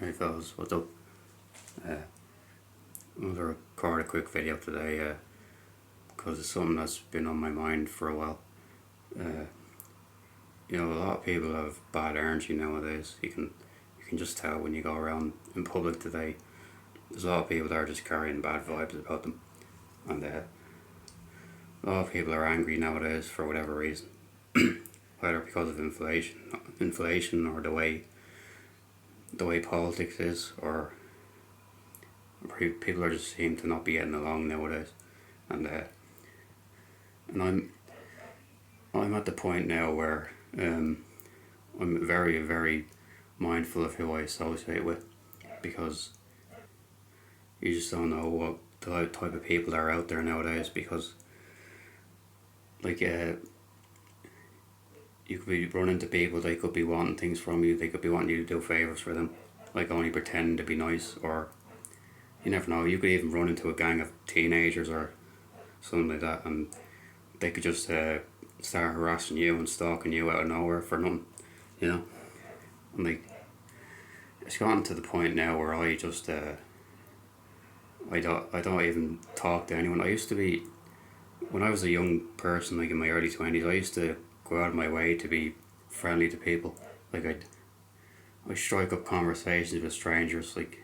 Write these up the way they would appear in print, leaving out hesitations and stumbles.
Hey fellas, what's up? Uh, I'm going to record a quick video today because it's something that's been on my mind for a while. Uh, a lot of people have bad energy nowadays. You can just tell when you go around in public today. There's a lot of people that are just carrying bad vibes about them, and a lot of people are angry nowadays for whatever reason, whether because of inflation, or the way politics is, or people are just seem to not be getting along nowadays, and I'm at the point now where I'm very very mindful of who I associate with, because you just don't know what the type of people are out there nowadays. Because you could be running into people, they could be wanting things from you, they could be wanting you to do favors for them, like only pretend to be nice, or you never know, you could even run into a gang of teenagers or something like that, and they could just start harassing you and stalking you out of nowhere for nothing, you know. And it's gotten to the point now where I just I don't even talk to anyone. I used to be, when I was a young person, like in my early 20s, I used to go out of my way to be friendly to people. Like I strike up conversations with strangers, like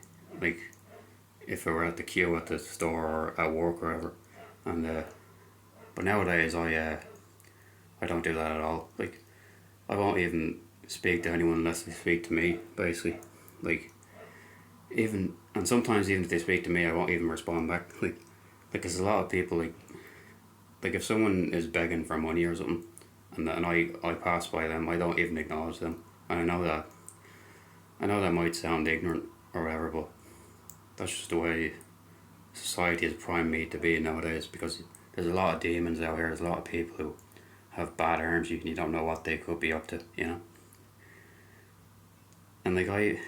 if I were at the queue at the store or at work or wherever. And but nowadays I don't do that at all. Like I won't even speak to anyone unless they speak to me, basically. Like even, and sometimes even if they speak to me, I won't even respond back. Like there's a lot of people like if someone is begging for money or something, and I pass by them, I don't even acknowledge them. And I know that might sound ignorant or whatever, but that's just the way society has primed me to be nowadays. Because there's a lot of demons out here. There's a lot of people who have bad energy, and you don't know what they could be up to, you know. And like I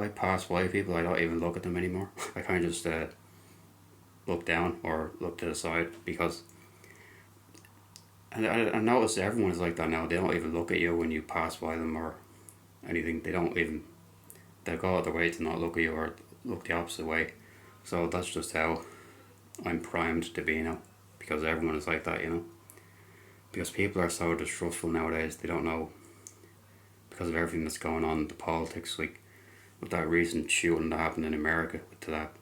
pass by people. I don't even look at them anymore. I kind of just look down or look to the side, because I notice everyone is like that now. They don't even look at you when you pass by them or anything. They'll go out of their way to not look at you or look the opposite way. So that's just how I'm primed to be now, because everyone is like that, you know. Because people are so distrustful nowadays. They don't know, because of everything that's going on, the politics, like with that recent shooting that happened in America to that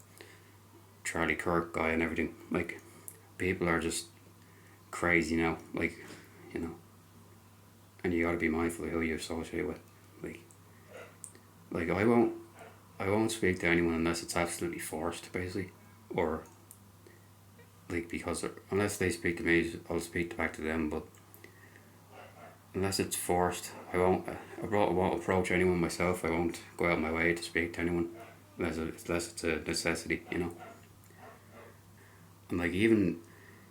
Charlie Kirk guy and everything. Like people are just crazy now, like, you know. And you got to be mindful of who you associate with. Like I won't speak to anyone unless it's absolutely forced, basically, or like, because unless they speak to me, I'll speak back to them. But unless it's forced, I won't approach anyone myself. I won't go out of my way to speak to anyone unless it's a necessity, you know. And like even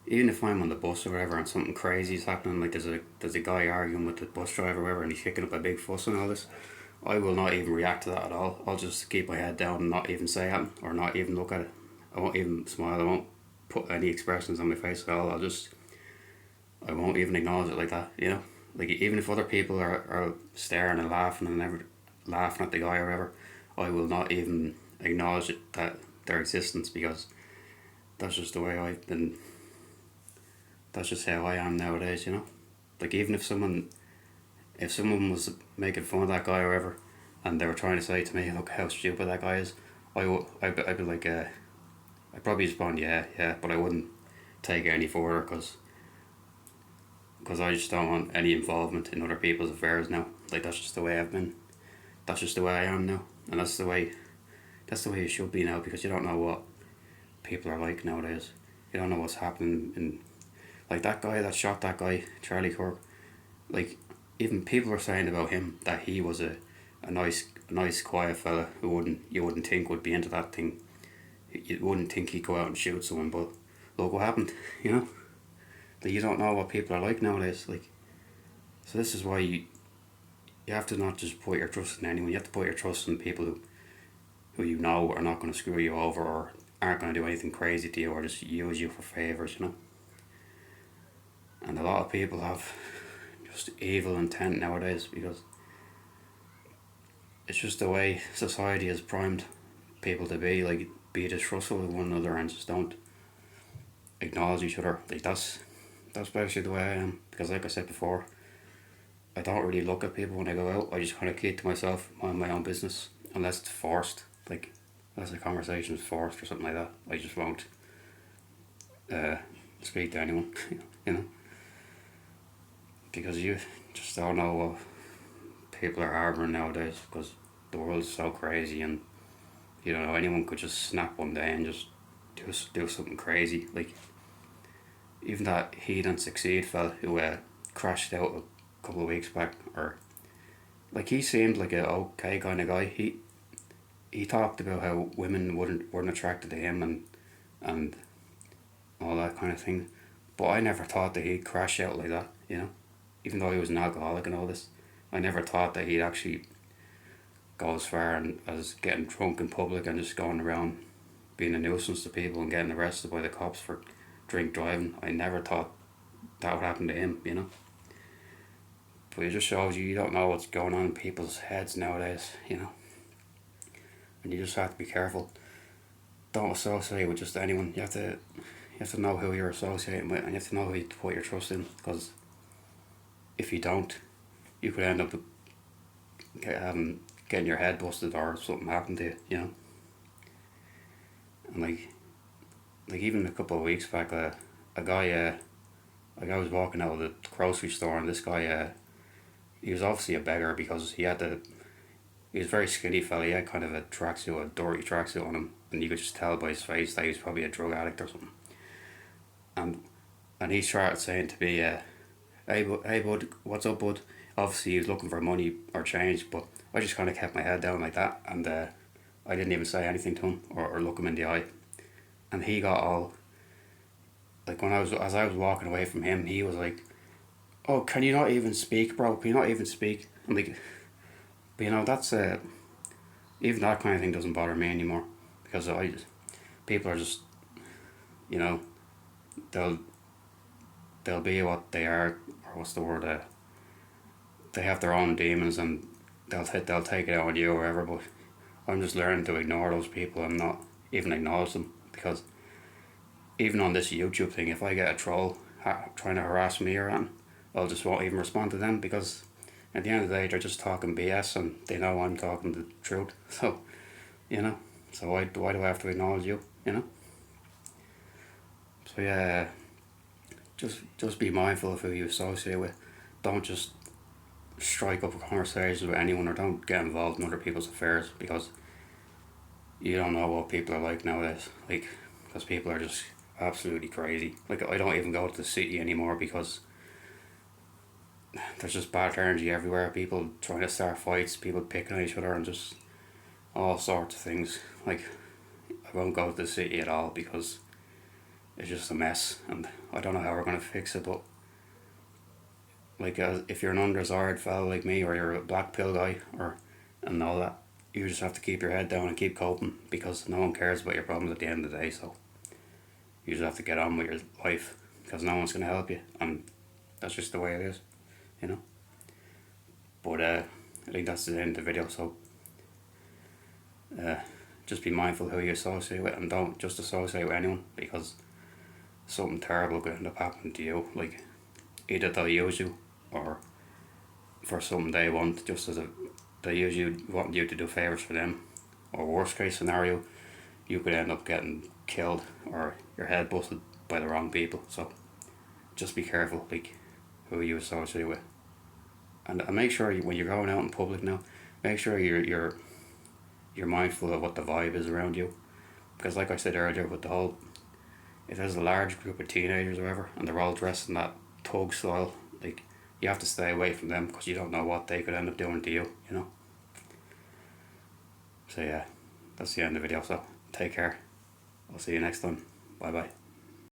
if I'm on the bus or whatever and something crazy is happening, like there's a guy arguing with the bus driver or whatever, and he's kicking up a big fuss and all this, I will not even react to that at all. I'll just keep my head down and not even say anything, or not even look at it. I won't even smile. I won't put any expressions on my face at all. I won't even acknowledge it like that, you know. Like even if other people are staring and laughing and never laughing at the guy or whatever, I will not even acknowledge that their existence, because that's just the way I've been. That's just how I am nowadays, you know. Like even if someone was making fun of that guy or whatever, and they were trying to say to me, look how stupid that guy is, I'd be like, I'd probably respond, yeah, yeah, but I wouldn't take it any further, because I just don't want any involvement in other people's affairs now. Like that's just the way I've been. That's just the way I am now, and that's the way it should be now, because you don't know what people are like nowadays. You don't know what's happening in, like that guy that shot that guy, Charlie Kirk. Like even people were saying about him that he was a nice quiet fella who you wouldn't think would be into that thing. You wouldn't think he'd go out and shoot someone, but look what happened, you know. Like you don't know what people are like nowadays. Like, so this is why you have to not just put your trust in anyone. You have to put your trust in people who you know are not going to screw you over, or aren't going to do anything crazy to you, or just use you for favors, you know. And a lot of people have just evil intent nowadays, because it's just the way society has primed people to be, like, be distrustful of one another and just don't acknowledge each other. Like, that's basically the way I am, because like I said before, I don't really look at people when I go out. I just kind of keep to myself, mind my own business, unless it's forced. Like, unless a conversation is forced or something like that, I just won't speak to anyone. you know, because you just don't know what people are harboring nowadays, because the world's so crazy, and you don't know, anyone could just snap one day and just do something crazy. Like, even that Heed and Succeed fella who crashed out a couple of weeks back, or like, he seemed like a okay kind of guy. He talked about how women weren't attracted to him, and all that kind of thing. But I never thought that he'd crash out like that, even though he was an alcoholic and all this. I never thought that he'd actually go as far as getting drunk in public and just going around being a nuisance to people and getting arrested by the cops for drink driving. I never thought that would happen to him. But it just shows you don't know what's going on in people's heads nowadays, and you just have to be careful. Don't associate with just anyone. You have to know who you're associating with, and you have to know who you put your trust in, because if you don't, you could end up getting your head busted or something happen to you. And like even a couple of weeks back, a guy was walking out of the grocery store, and this guy he was obviously a beggar, because he was a very skinny fella. He had kind of a dirty tracksuit on him, and you could just tell by his face that he was probably a drug addict or something. And he started saying to me, hey bud, what's up, bud? Obviously he was looking for money or change, but I just kind of kept my head down like that, and I didn't even say anything to him or look him in the eye. And he got all, like, as I was walking away from him, he was like, oh, can you not even speak, bro? Can you not even speak? I'm like, but that's even that kind of thing doesn't bother me anymore, because people are just, they'll be what they are, or what's the word? They have their own demons, and they'll take it out on you or whatever. But I'm just learning to ignore those people and not even acknowledge them, because even on this YouTube thing, if I get a troll trying to harass me or anything, I just won't even respond to them, because at the end of the day, they're just talking BS, and they know I'm talking the truth. So, so why do I have to acknowledge you? So yeah, just be mindful of who you associate with. Don't just strike up a conversation with anyone, or don't get involved in other people's affairs, because you don't know what people are like nowadays. Like, because people are just absolutely crazy. Like, I don't even go to the city anymore, because there's just bad energy everywhere. People trying to start fights, people picking on each other, and just all sorts of things. Like, I won't go to the city at all, because it's just a mess, and I don't know how we're going to fix it. But like, if you're an undesired fella like me, or you're a black pill guy, and all that, you just have to keep your head down and keep coping, because no one cares about your problems at the end of the day. So you just have to get on with your life, because no one's going to help you, and that's just the way it is. But I think that's the end of the video. So just be mindful who you associate with, and don't just associate with anyone, because something terrible could end up happening to you. Like, either they'll use you, or for something they want, just as they use you, wanting you to do favours for them, or worst case scenario, you could end up getting killed or your head busted by the wrong people. So just be careful, like, who you associate with, and make sure when you're going out in public now, make sure you're mindful of what the vibe is around you, because like I said earlier, with the whole, if there's a large group of teenagers or whatever, and they're all dressed in that thug style, like, you have to stay away from them, because you don't know what they could end up doing to you. So yeah, that's the end of the video. So take care. I'll see you next time. Bye bye.